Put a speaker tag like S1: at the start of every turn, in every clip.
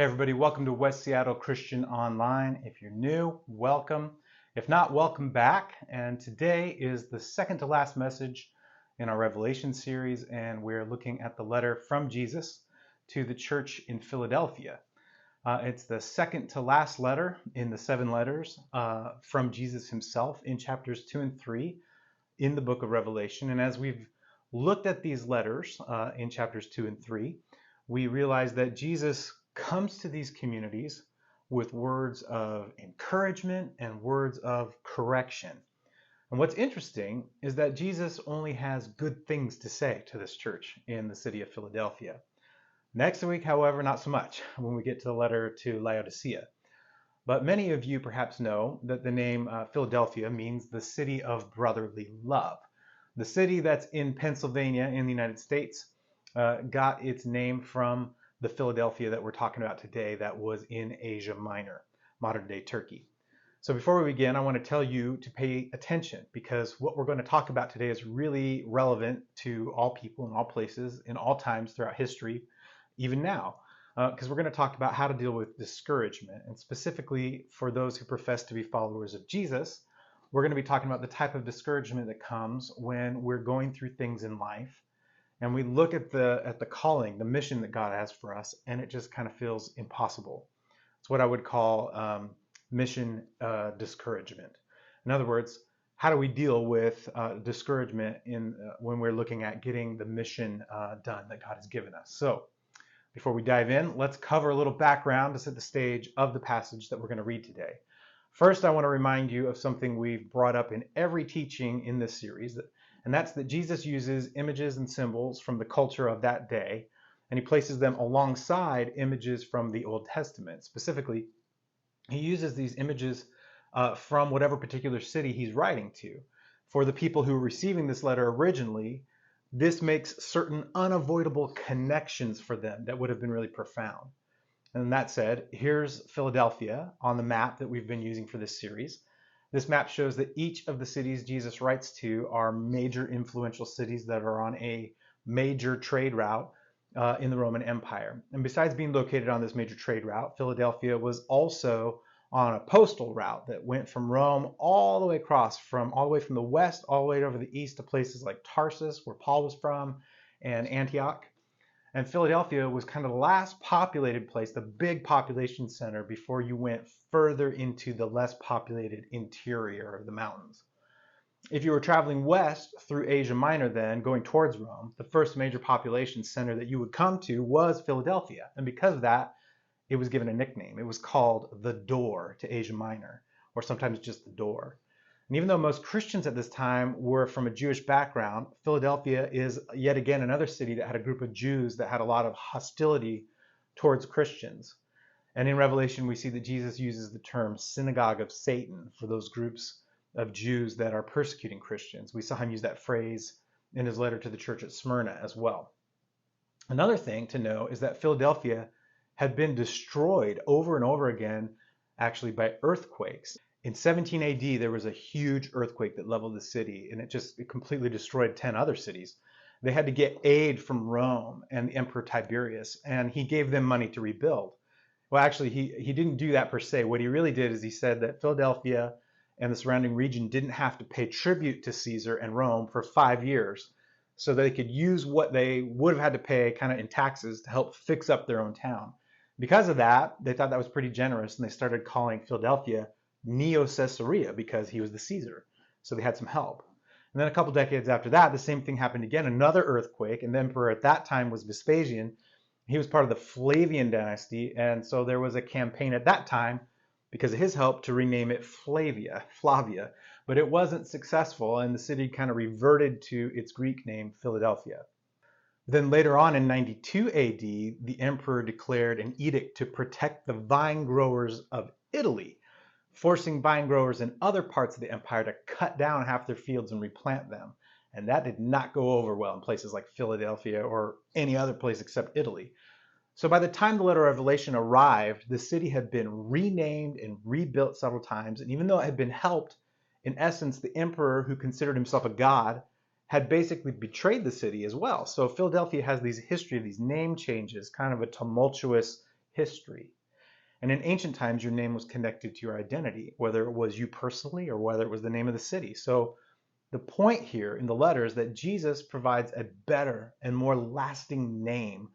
S1: Hey everybody, welcome to West Seattle Christian Online. If you're new, welcome. If not, welcome back. And today is the second to last message in our Revelation series, and we're looking at the letter from Jesus to the church in Philadelphia. It's the second to last letter in the 7 letters from Jesus himself in chapters 2 and 3 in the book of Revelation. And as we've looked at these letters in chapters 2 and 3, we realize that Jesus comes to these communities with words of encouragement and words of correction. And what's interesting is that Jesus only has good things to say to this church in the city of Philadelphia. Next week, however, not so much when we get to the letter to Laodicea. But many of you perhaps know that the name Philadelphia means the city of brotherly love. The city that's in Pennsylvania in the United States got its name from the Philadelphia that we're talking about today that was in Asia Minor, modern day Turkey. So before we begin, I want to tell you to pay attention because what we're going to talk about today is really relevant to all people in all places, in all times throughout history, even now, because we're going to talk about how to deal with discouragement. And specifically for those who profess to be followers of Jesus, we're going to be talking about the type of discouragement that comes when we're going through things in life and we look at the calling, the mission that God has for us, and it just kind of feels impossible. It's what I would call mission discouragement. In other words, how do we deal with discouragement when we're looking at getting the mission done that God has given us? So before we dive in, let's cover a little background to set the stage of the passage that we're going to read today. First, I want to remind you of something we've brought up in every teaching in this series, and that's that Jesus uses images and symbols from the culture of that day, and he places them alongside images from the Old Testament. Specifically, he uses these images from whatever particular city he's writing to. For the people who were receiving this letter originally, this makes certain unavoidable connections for them that would have been really profound. And that said, here's Philadelphia on the map that we've been using for this series. This map shows that each of the cities Jesus writes to are major influential cities that are on a major trade route in the Roman Empire. And besides being located on this major trade route, Philadelphia was also on a postal route that went from Rome all the way across, all the way from the west, all the way over the east to places like Tarsus, where Paul was from, and Antioch. And Philadelphia was kind of the last populated place, the big population center, before you went further into the less populated interior of the mountains. If you were traveling west through Asia Minor then, going towards Rome, the first major population center that you would come to was Philadelphia. And because of that, it was given a nickname. It was called the door to Asia Minor, or sometimes just the door. And even though most Christians at this time were from a Jewish background, Philadelphia is yet again another city that had a group of Jews that had a lot of hostility towards Christians. And in Revelation, we see that Jesus uses the term synagogue of Satan for those groups of Jews that are persecuting Christians. We saw him use that phrase in his letter to the church at Smyrna as well. Another thing to know is that Philadelphia had been destroyed over and over again, actually by earthquakes. In 17 AD, there was a huge earthquake that leveled the city, and it completely destroyed 10 other cities. They had to get aid from Rome and the Emperor Tiberius, and he gave them money to rebuild. Well, actually, he didn't do that per se. What he really did is he said that Philadelphia and the surrounding region didn't have to pay tribute to Caesar and Rome for 5 years, so they could use what they would have had to pay kind of in taxes to help fix up their own town. Because of that, they thought that was pretty generous, and they started calling Philadelphia Neo-Caesarea because he was the Caesar. So they had some help. And then a couple decades after that, the same thing happened again, another earthquake, and the emperor at that time was Vespasian. He was part of the Flavian dynasty, and so there was a campaign at that time, because of his help, to rename it Flavia, but it wasn't successful, and the city kind of reverted to its Greek name, Philadelphia. Then later on in 92 AD, the emperor declared an edict to protect the vine growers of Italy, forcing vine growers in other parts of the empire to cut down half their fields and replant them. And that did not go over well in places like Philadelphia or any other place except Italy. So by the time the letter of Revelation arrived, the city had been renamed and rebuilt several times. And even though it had been helped, in essence, the emperor, who considered himself a god, had basically betrayed the city as well. So Philadelphia has these history of these name changes, kind of a tumultuous history. And in ancient times, your name was connected to your identity, whether it was you personally or whether it was the name of the city. So the point here in the letter is that Jesus provides a better and more lasting name,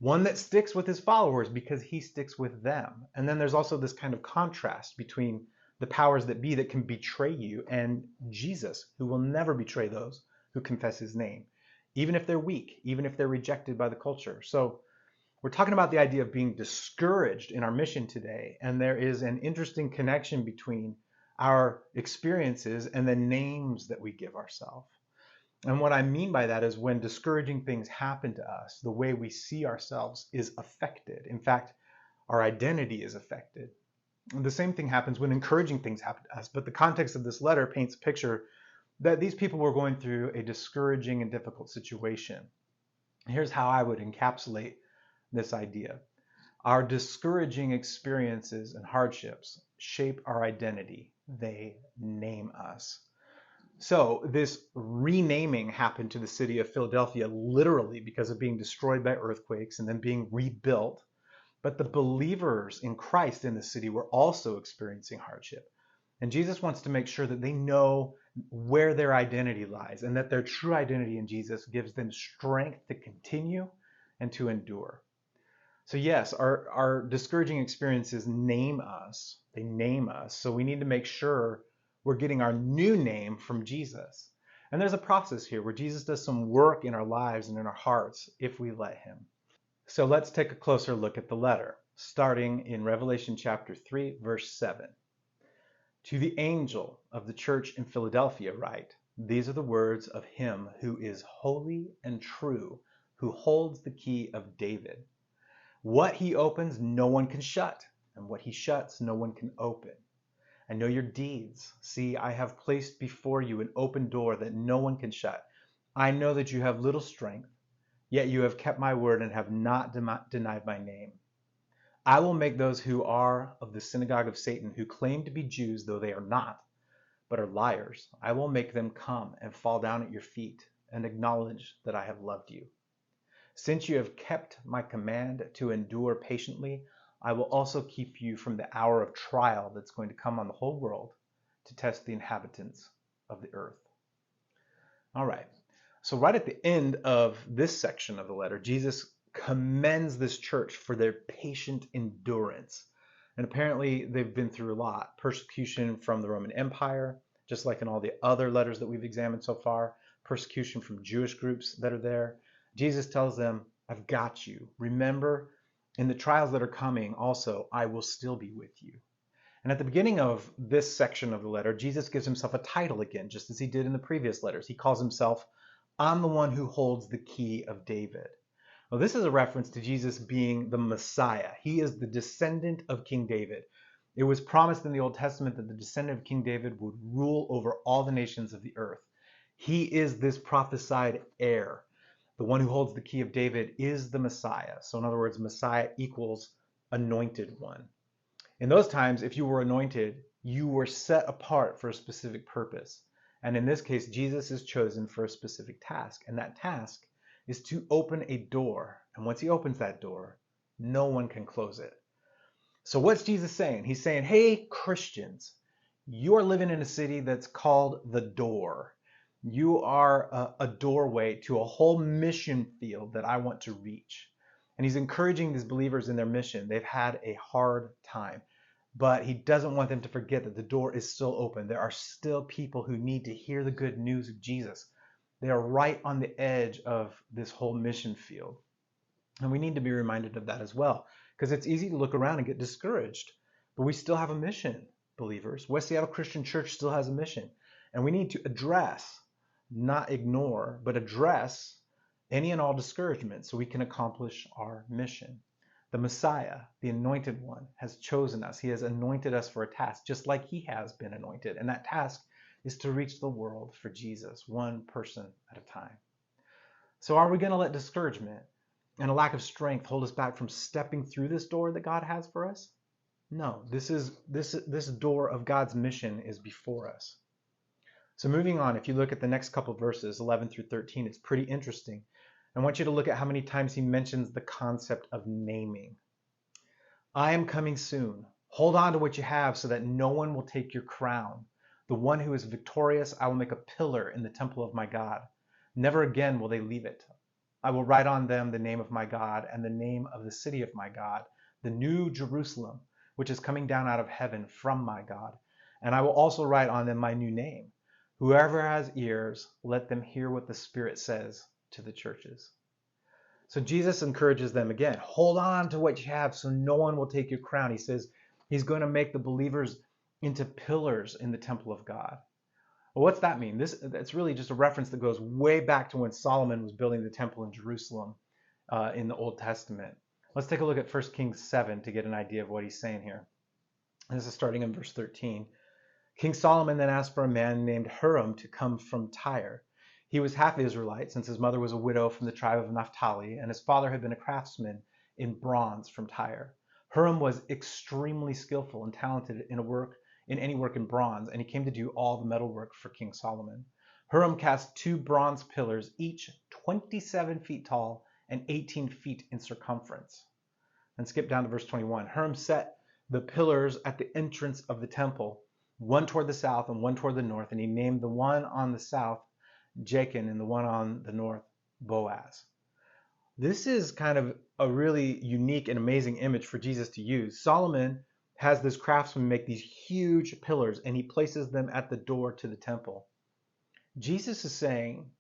S1: one that sticks with his followers because he sticks with them. And then there's also this kind of contrast between the powers that be that can betray you and Jesus, who will never betray those who confess his name, even if they're weak, even if they're rejected by the culture. So we're talking about the idea of being discouraged in our mission today, and there is an interesting connection between our experiences and the names that we give ourselves. And what I mean by that is when discouraging things happen to us, the way we see ourselves is affected. In fact, our identity is affected. And the same thing happens when encouraging things happen to us, but the context of this letter paints a picture that these people were going through a discouraging and difficult situation. Here's how I would encapsulate this idea. Our discouraging experiences and hardships shape our identity. They name us. So this renaming happened to the city of Philadelphia literally because of being destroyed by earthquakes and then being rebuilt. But the believers in Christ in the city were also experiencing hardship. And Jesus wants to make sure that they know where their identity lies and that their true identity in Jesus gives them strength to continue and to endure. So yes, our discouraging experiences name us. They name us. So we need to make sure we're getting our new name from Jesus. And there's a process here where Jesus does some work in our lives and in our hearts if we let him. So let's take a closer look at the letter, starting in Revelation chapter 3, verse 7. To the angel of the church in Philadelphia write, these are the words of him who is holy and true, who holds the key of David. What he opens, no one can shut, and what he shuts, no one can open. I know your deeds. See, I have placed before you an open door that no one can shut. I know that you have little strength, yet you have kept my word and have not denied my name. I will make those who are of the synagogue of Satan, who claim to be Jews, though they are not, but are liars. I will make them come and fall down at your feet and acknowledge that I have loved you. Since you have kept my command to endure patiently, I will also keep you from the hour of trial that's going to come on the whole world to test the inhabitants of the earth. All right. So right at the end of this section of the letter, Jesus commends this church for their patient endurance. And apparently they've been through a lot. Persecution from the Roman Empire, just like in all the other letters that we've examined so far. Persecution from Jewish groups that are there. Jesus tells them, I've got you. Remember, in the trials that are coming, also, I will still be with you. And at the beginning of this section of the letter, Jesus gives himself a title again, just as he did in the previous letters. He calls himself, I'm the one who holds the key of David. Well, this is a reference to Jesus being the Messiah. He is the descendant of King David. It was promised in the Old Testament that the descendant of King David would rule over all the nations of the earth. He is this prophesied heir. The one who holds the key of David is the Messiah. So in other words, Messiah equals anointed one. In those times, if you were anointed, you were set apart for a specific purpose. And in this case, Jesus is chosen for a specific task. And that task is to open a door. And once he opens that door, no one can close it. So what's Jesus saying? He's saying, hey, Christians, you are living in a city that's called the door. You are a doorway to a whole mission field that I want to reach. And he's encouraging these believers in their mission. They've had a hard time, but he doesn't want them to forget that the door is still open. There are still people who need to hear the good news of Jesus. They are right on the edge of this whole mission field. And we need to be reminded of that as well, because it's easy to look around and get discouraged, but we still have a mission, believers. West Seattle Christian Church still has a mission, and we need to address, not ignore, but address any and all discouragement so we can accomplish our mission. The Messiah, the anointed one, has chosen us. He has anointed us for a task, just like he has been anointed. And that task is to reach the world for Jesus, one person at a time. So are we going to let discouragement and a lack of strength hold us back from stepping through this door that God has for us? No, this door of God's mission is before us. So moving on, if you look at the next couple of verses, 11 through 13, it's pretty interesting. I want you to look at how many times he mentions the concept of naming. I am coming soon. Hold on to what you have so that no one will take your crown. The one who is victorious, I will make a pillar in the temple of my God. Never again will they leave it. I will write on them the name of my God and the name of the city of my God, the new Jerusalem, which is coming down out of heaven from my God. And I will also write on them my new name. Whoever has ears, let them hear what the Spirit says to the churches. So Jesus encourages them again, hold on to what you have so no one will take your crown. He says he's going to make the believers into pillars in the temple of God. Well, what's that mean? That's really just a reference that goes way back to when Solomon was building the temple in Jerusalem in the Old Testament. Let's take a look at 1 Kings 7 to get an idea of what he's saying here. This is starting in verse 13. King Solomon then asked for a man named Huram to come from Tyre. He was half Israelite, since his mother was a widow from the tribe of Naphtali, and his father had been a craftsman in bronze from Tyre. Huram was extremely skillful and talented in any work in bronze, and he came to do all the metalwork for King Solomon. Huram cast 2 bronze pillars, each 27 feet tall and 18 feet in circumference. And skip down to verse 21. Huram set the pillars at the entrance of the temple, one toward the south and one toward the north, and he named the one on the south Jachin and the one on the north Boaz. This is kind of a really unique and amazing image for Jesus to use. Solomon has this craftsman make these huge pillars, and he places them at the door to the temple. Jesus is saying,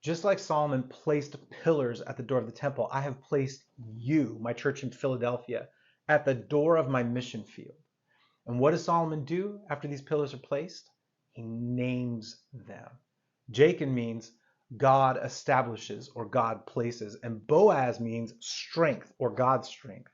S1: just like Solomon placed pillars at the door of the temple, I have placed you, my church in Philadelphia, at the door of my mission field. And what does Solomon do after these pillars are placed? He names them. Jachin means God establishes or God places, and Boaz means strength or God's strength.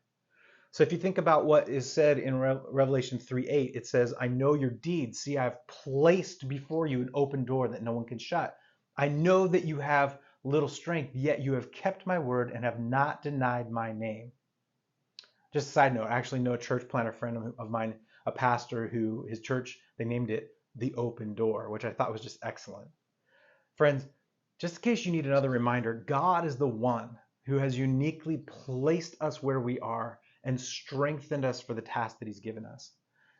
S1: So if you think about what is said in Revelation 3:8, it says, I know your deeds. See, I've placed before you an open door that no one can shut. I know that you have little strength, yet you have kept my word and have not denied my name. Just a side note, I actually know a church planter friend of mine, a pastor who his church, they named it the Open Door, which I thought was just excellent. Friends, just in case you need another reminder, God is the one who has uniquely placed us where we are and strengthened us for the task that he's given us.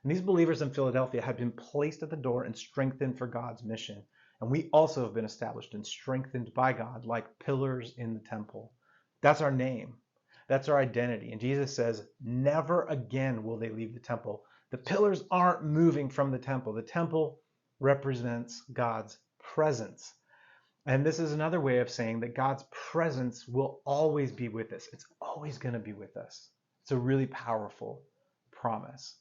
S1: And these believers in Philadelphia have been placed at the door and strengthened for God's mission. And we also have been established and strengthened by God like pillars in the temple. That's our name. That's our identity. And Jesus says, never again will they leave the temple. The pillars aren't moving from the temple. The temple represents God's presence. And this is another way of saying that God's presence will always be with us. It's always going to be with us. It's a really powerful promise.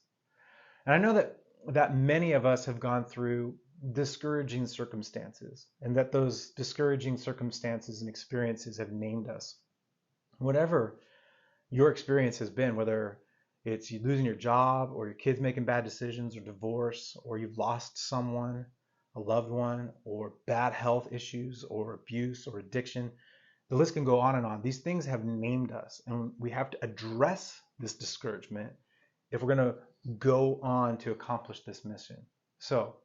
S1: And I know that many of us have gone through discouraging circumstances, and that those discouraging circumstances and experiences have named us. Whatever your experience has been, whether it's you losing your job or your kids making bad decisions or divorce, or you've lost someone, a loved one, or bad health issues or abuse or addiction, the list can go on and on. These things have named us, and we have to address this discouragement if we're going to go on to accomplish this mission. So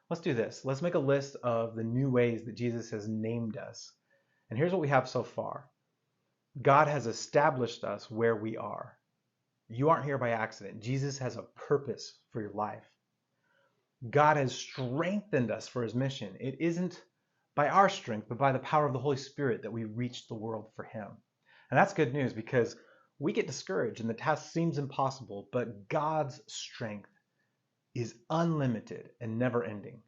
S1: let's do this. Let's make a list of the new ways that Jesus has named us. And here's what we have so far. God has established us where we are. You aren't here by accident. Jesus has a purpose for your life. God has strengthened us for his mission. It isn't by our strength, but by the power of the Holy Spirit that we reach the world for him. And that's good news, because we get discouraged and the task seems impossible, but God's strength is unlimited and never ending.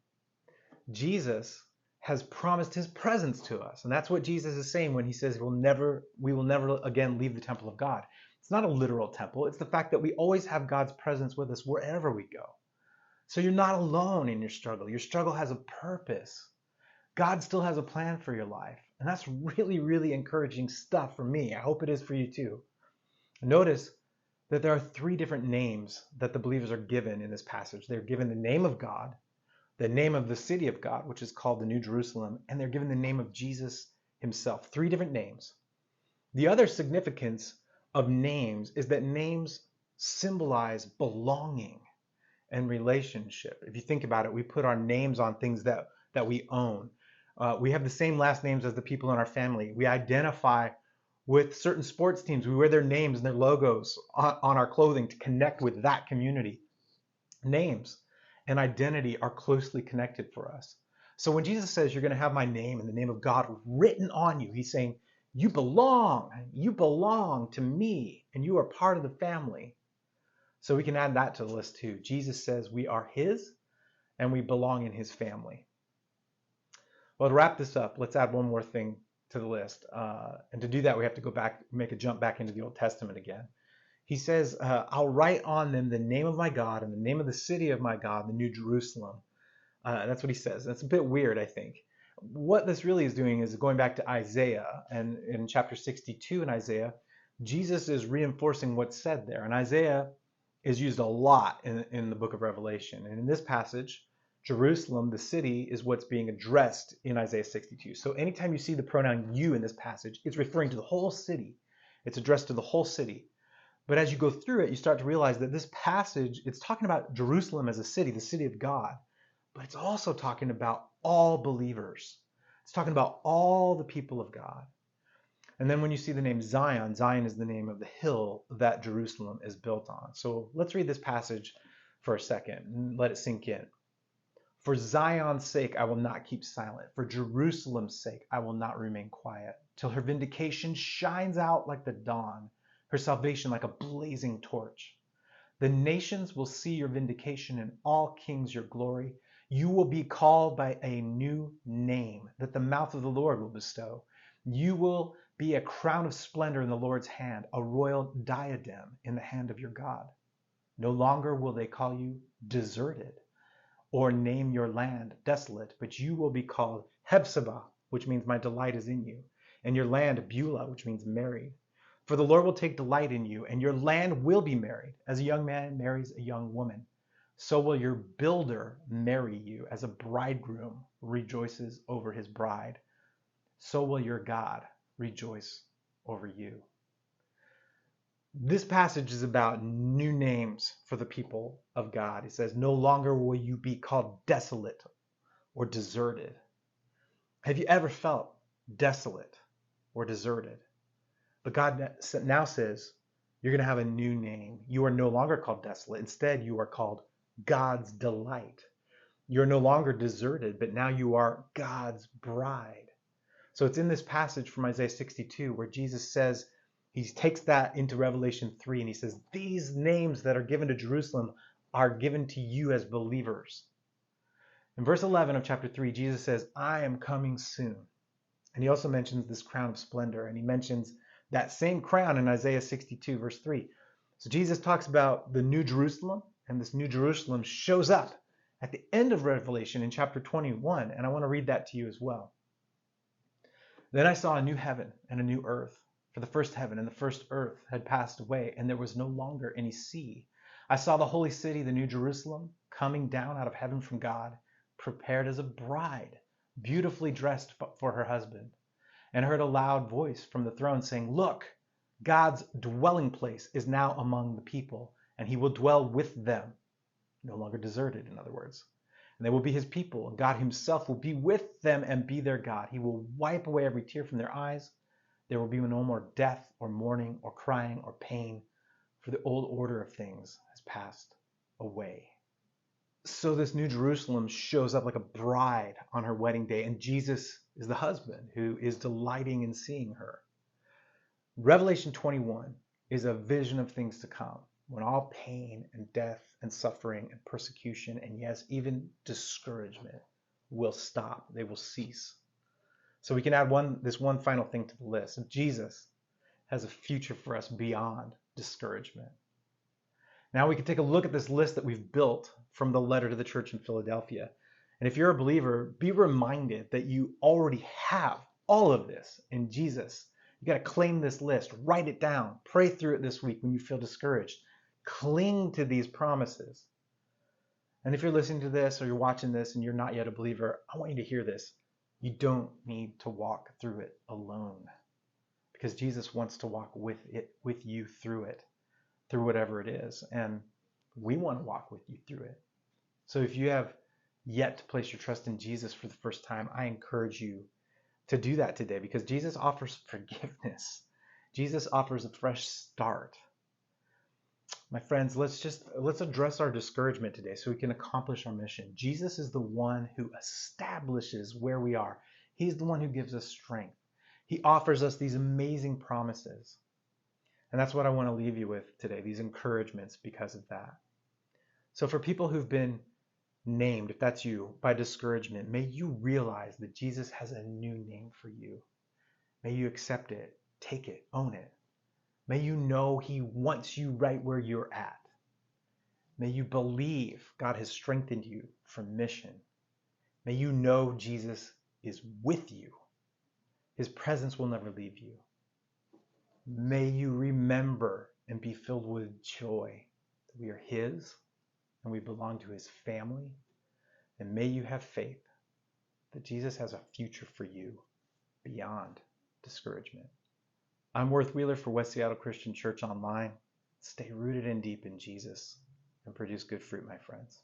S1: Jesus has promised his presence to us. And that's what Jesus is saying when he says we will never again leave the temple of God. It's not a literal temple. It's the fact that we always have God's presence with us wherever we go. So you're not alone in your struggle. Your struggle has a purpose. God still has a plan for your life. And that's really, really encouraging stuff for me. I hope it is for you too. Notice that there are 3 different names that the believers are given in this passage. They're given the name of God, the name of the city of God, which is called the New Jerusalem, and they're given the name of Jesus himself. 3 different names. The other significance of names is that names symbolize belonging and relationship. If you think about it, we put our names on things that we own. We have the same last names as the people in our family. We identify With certain sports teams, we wear their names and their logos on our clothing to connect with that community. Names and identity are closely connected for us. So when Jesus says you're going to have my name and the name of God written on you, he's saying you belong to me, and you are part of the family. So we can add that to the list too. Jesus says we are his and we belong in his family. Well, to wrap this up, let's add one more thing to the list. And to do that, we have to go back, make a jump back into the Old Testament again. He says, I'll write on them the name of my God and the name of the city of my God, the New Jerusalem. That's what he says. That's a bit weird, I think. What this really is doing is going back to Isaiah, and in chapter 62 in Isaiah, Jesus is reinforcing what's said there. And Isaiah is used a lot in the book of Revelation. And in this passage, Jerusalem, the city, is what's being addressed in Isaiah 62. So anytime you see the pronoun you in this passage, it's referring to the whole city. It's addressed to the whole city. But as you go through it, you start to realize that this passage, it's talking about Jerusalem as a city, the city of God. But it's also talking about all believers. It's talking about all the people of God. And then when you see the name Zion, Zion is the name of the hill that Jerusalem is built on. So let's read this passage for a second and let it sink in. For Zion's sake, I will not keep silent. For Jerusalem's sake, I will not remain quiet, till her vindication shines out like the dawn, her salvation like a blazing torch. The nations will see your vindication, and all kings your glory. You will be called by a new name that the mouth of the Lord will bestow. You will be a crown of splendor in the Lord's hand, a royal diadem in the hand of your God. No longer will they call you deserted or name your land desolate, but you will be called Hephzibah, which means my delight is in you, and your land Beulah, which means married. For the Lord will take delight in you, and your land will be married, as a young man marries a young woman. So will your builder marry you, as a bridegroom rejoices over his bride. So will your God rejoice over you. This passage is about new names for the people of God. He says, no longer will you be called desolate or deserted. Have you ever felt desolate or deserted? But God now says, you're going to have a new name. You are no longer called desolate. Instead, you are called God's delight. You're no longer deserted, but now you are God's bride. So it's in this passage from Isaiah 62 where Jesus says, he takes that into Revelation 3 and he says, these names that are given to Jerusalem are given to you as believers. In verse 11 of chapter 3, Jesus says, I am coming soon. And he also mentions this crown of splendor, and he mentions that same crown in Isaiah 62 verse 3. So Jesus talks about the New Jerusalem, and this New Jerusalem shows up at the end of Revelation in chapter 21, and I want to read that to you as well. Then I saw a new heaven and a new earth, for the first heaven and the first earth had passed away, and there was no longer any sea. I saw the holy city, the New Jerusalem, coming down out of heaven from God, prepared as a bride, beautifully dressed for her husband. And heard a loud voice from the throne saying, look, God's dwelling place is now among the people, and he will dwell with them. No longer deserted, in other words. And they will be his people, and God himself will be with them and be their God. He will wipe away every tear from their eyes. There will be no more death or mourning or crying or pain, for the old order of things has passed away. So this New Jerusalem shows up like a bride on her wedding day, and Jesus is the husband who is delighting in seeing her. Revelation 21 is a vision of things to come, when all pain and death and suffering and persecution and yes, even discouragement will stop. They will cease. So we can add this one final thing to the list. Jesus has a future for us beyond discouragement. Now we can take a look at this list that we've built from the letter to the church in Philadelphia. And if you're a believer, be reminded that you already have all of this in Jesus. You got to claim this list, write it down, pray through it this week when you feel discouraged. Cling to these promises. And if you're listening to this or you're watching this and you're not yet a believer, I want you to hear this. You don't need to walk through it alone, because Jesus wants to walk with you through it, through whatever it is. And we want to walk with you through it. So if you have yet to place your trust in Jesus for the first time, I encourage you to do that today, because Jesus offers forgiveness. Jesus offers a fresh start. My friends, let's address our discouragement today so we can accomplish our mission. Jesus is the one who establishes where we are. He's the one who gives us strength. He offers us these amazing promises. And that's what I want to leave you with today, these encouragements because of that. So for people who've been named, if that's you, by discouragement, may you realize that Jesus has a new name for you. May you accept it, take it, own it. May you know he wants you right where you're at. May you believe God has strengthened you for mission. May you know Jesus is with you. His presence will never leave you. May you remember and be filled with joy that we are his and we belong to his family. And may you have faith that Jesus has a future for you beyond discouragement. I'm Worth Wheeler for West Seattle Christian Church Online. Stay rooted and deep in Jesus and produce good fruit, my friends.